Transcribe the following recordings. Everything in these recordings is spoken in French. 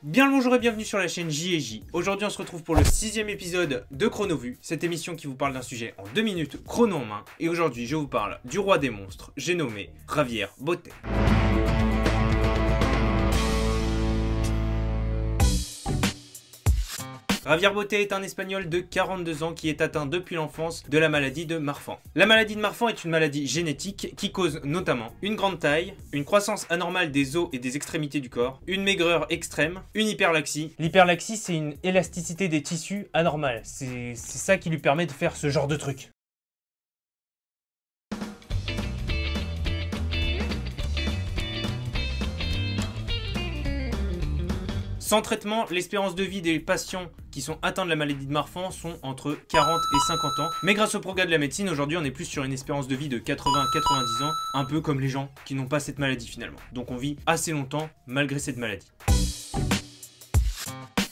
Bien le bonjour et bienvenue sur la chaîne J&J. Aujourd'hui on se retrouve pour le 6e épisode de Chronovue, cette émission qui vous parle d'un sujet en 2 minutes chrono en main. Et aujourd'hui je vous parle du roi des monstres, j'ai nommé Javier Botet. Javier Botet est un Espagnol de 42 ans qui est atteint depuis l'enfance de la maladie de Marfan. La maladie de Marfan est une maladie génétique qui cause notamment une grande taille, une croissance anormale des os et des extrémités du corps, une maigreur extrême, une hyperlaxie. L'hyperlaxie, c'est une élasticité des tissus anormale. C'est ça qui lui permet de faire ce genre de truc. Sans traitement, l'espérance de vie des patients qui sont atteints de la maladie de Marfan sont entre 40 et 50 ans. Mais grâce au progrès de la médecine, aujourd'hui on est plus sur une espérance de vie de 80 à 90 ans, un peu comme les gens qui n'ont pas cette maladie finalement. Donc on vit assez longtemps malgré cette maladie.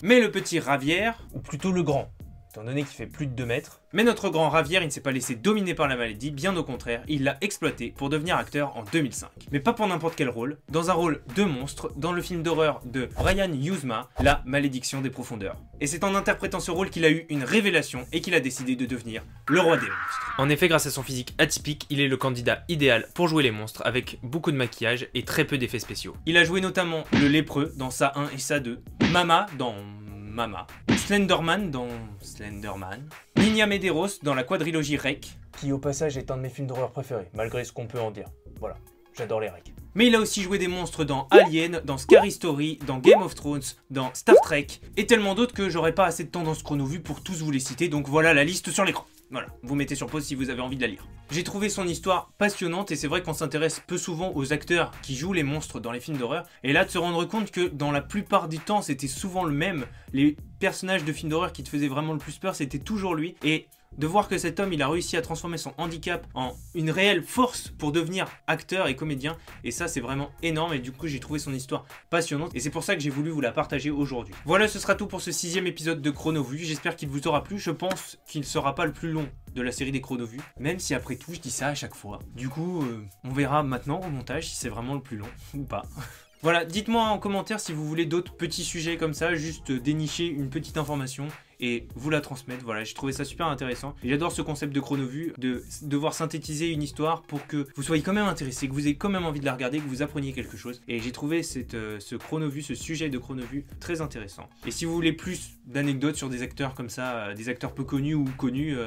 Mais le petit Javier, ou plutôt le grand, étant donné qu'il fait plus de 2 mètres. Mais notre grand Javier, il ne s'est pas laissé dominer par la maladie, bien au contraire, il l'a exploité pour devenir acteur en 2005. Mais pas pour n'importe quel rôle, dans un rôle de monstre, dans le film d'horreur de Brian Yuzma, La Malédiction des Profondeurs. Et c'est en interprétant ce rôle qu'il a eu une révélation et qu'il a décidé de devenir le roi des monstres. En effet, grâce à son physique atypique, il est le candidat idéal pour jouer les monstres, avec beaucoup de maquillage et très peu d'effets spéciaux. Il a joué notamment le lépreux dans Ça 1 et Ça 2, Mama dans Mama, Slenderman dans Slenderman, Ninja Medeiros dans la quadrilogie REC, qui au passage est un de mes films d'horreur préférés, malgré ce qu'on peut en dire. Voilà, j'adore les REC. Mais il a aussi joué des monstres dans Alien, dans Scary Story, dans Game of Thrones, dans Star Trek, et tellement d'autres que j'aurais pas assez de temps dans ce Chronovue pour tous vous les citer, donc voilà la liste sur l'écran. Voilà, vous mettez sur pause si vous avez envie de la lire. J'ai trouvé son histoire passionnante et c'est vrai qu'on s'intéresse peu souvent aux acteurs qui jouent les monstres dans les films d'horreur. Et là, de se rendre compte que dans la plupart du temps, c'était souvent le même. Les personnages de films d'horreur qui te faisaient vraiment le plus peur, c'était toujours lui. Et de voir que cet homme, il a réussi à transformer son handicap en une réelle force pour devenir acteur et comédien. Et ça, c'est vraiment énorme. Et du coup, j'ai trouvé son histoire passionnante. Et c'est pour ça que j'ai voulu vous la partager aujourd'hui. Voilà, ce sera tout pour ce 6e épisode de Chronovue. J'espère qu'il vous aura plu. Je pense qu'il ne sera pas le plus long de la série des Chronovues. Même si après tout, je dis ça à chaque fois. Du coup, on verra maintenant au montage si c'est vraiment le plus long ou pas. Voilà, dites-moi en commentaire si vous voulez d'autres petits sujets comme ça, juste dénicher une petite information et vous la transmettre. Voilà, j'ai trouvé ça super intéressant. J'adore ce concept de Chronovue, de devoir synthétiser une histoire pour que vous soyez quand même intéressé, que vous ayez quand même envie de la regarder, que vous appreniez quelque chose. Et j'ai trouvé ce Chronovue, ce sujet de Chronovue très intéressant. Et si vous voulez plus d'anecdotes sur des acteurs comme ça, des acteurs peu connus ou connus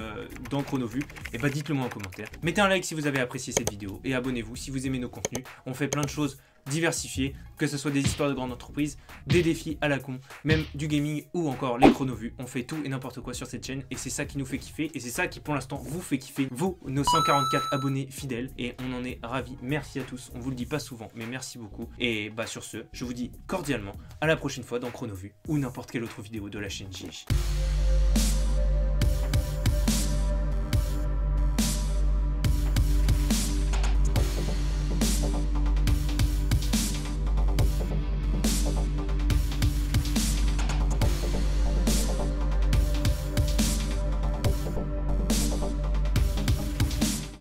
dans Chronovue, et bah dites-le moi en commentaire. Mettez un like si vous avez apprécié cette vidéo et abonnez-vous si vous aimez nos contenus. On fait plein de choses diversifiées, que ce soit des histoires de grandes entreprises, des défis à la con, même du gaming ou encore les Chronovues. On fait tout et n'importe quoi sur cette chaîne et c'est ça qui nous fait kiffer et c'est ça qui pour l'instant vous fait kiffer, vous, nos 144 abonnés fidèles, et on en est ravis. Merci à tous, on vous le dit pas souvent mais merci beaucoup. Et bah sur ce, je vous dis cordialement à la prochaine fois dans Chronovue ou n'importe quelle autre vidéo de la chaîne J&J.